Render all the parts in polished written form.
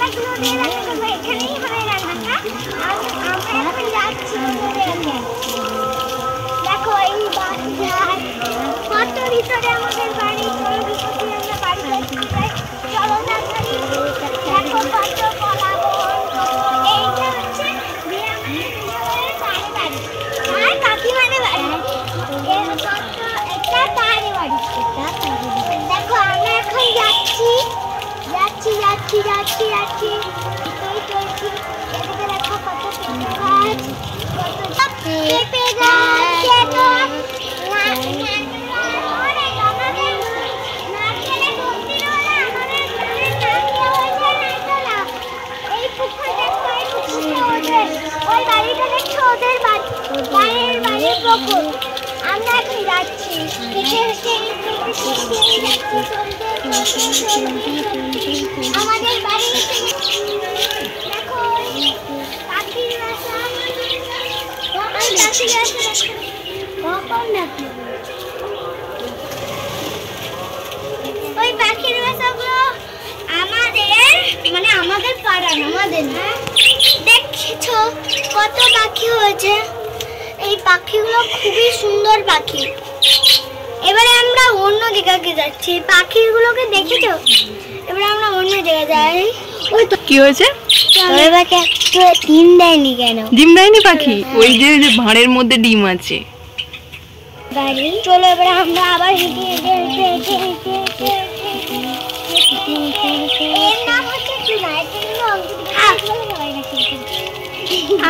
মশলাগুলো দিয়ে রাখবো এখানেই হবে রান্নাটা। আর আমরা এখন যাচ্ছি দেখো এই বাজার কত ভিতরে আমাদের বাড়ি। চলো ভিতরে আমরা বাড়ি যাই, চলো তাড়াতাড়ি। দেখো কত কলা এইটা হচ্ছে বাড়ি আর কাকিমাদের বাড়ি। এটা তারই বাড়ি। দেখো আমরা এখন যাচ্ছি যাচ্ছি যাচ্ছি যাচ্ছি যাচ্ছি চলছি। এদিকে দেখো কত গাছ, কত পেঁপে গাছ, ওই বাড়িটা দেখছো ওদের বাড়ির আমরা এখন যাচ্ছি আমাদের বাড়ি। দেখো পাখির বাসা, ওই পাখির বাসাগুলো আমাদের মানে আমাদের পাড়ার, আমাদের না। দেখছো কত পাখি হয়েছে, এই পাখিগুলো খুবই সুন্দর পাখি। এবারে আমরা অন্য জায়গায় যাচ্ছি, পাখিগুলোকে দেখেছো? এবারে আমরা অন্য জায়গায় যাই। ওই তো কি হয়েছে? ডিম দেয়নি কেন? ডিম দেয়নি পাখি? ওই যে ভাঁড়ের মধ্যে ডিম আছে। চলো এবারে আমরা আবার হেঁটে হেঁটে হেঁটে হেঁটে হেঁটে হেঁটে এর নাম হচ্ছে চুনা।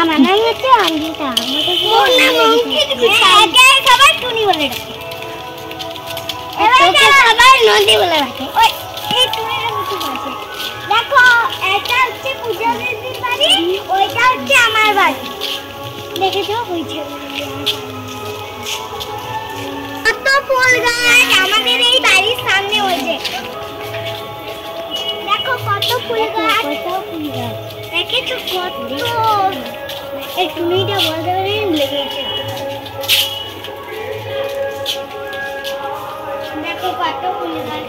আমার নাম হচ্ছে অঙ্কিতা। ওর নাম অঙ্কিতা, সবাই টুনি বলে ডাকে। এবারে সবাই নদী বলে ডাকে। ওই এই টুনিটা কিছু আছে। দেখো এটা হচ্ছে পূজা দিদির বাড়ি, ওইটা হচ্ছে আমার বাড়ি। দেখেছো হয়েছে কত ফুল গাছ আমাদের এই বাড়ির সামনে হয়েছে। দেখো কত ফুল গাছ, দেখেছো কত। এই টুনিটা বলতে পারে লেগেছে। দেখো কত ফুল গাছ।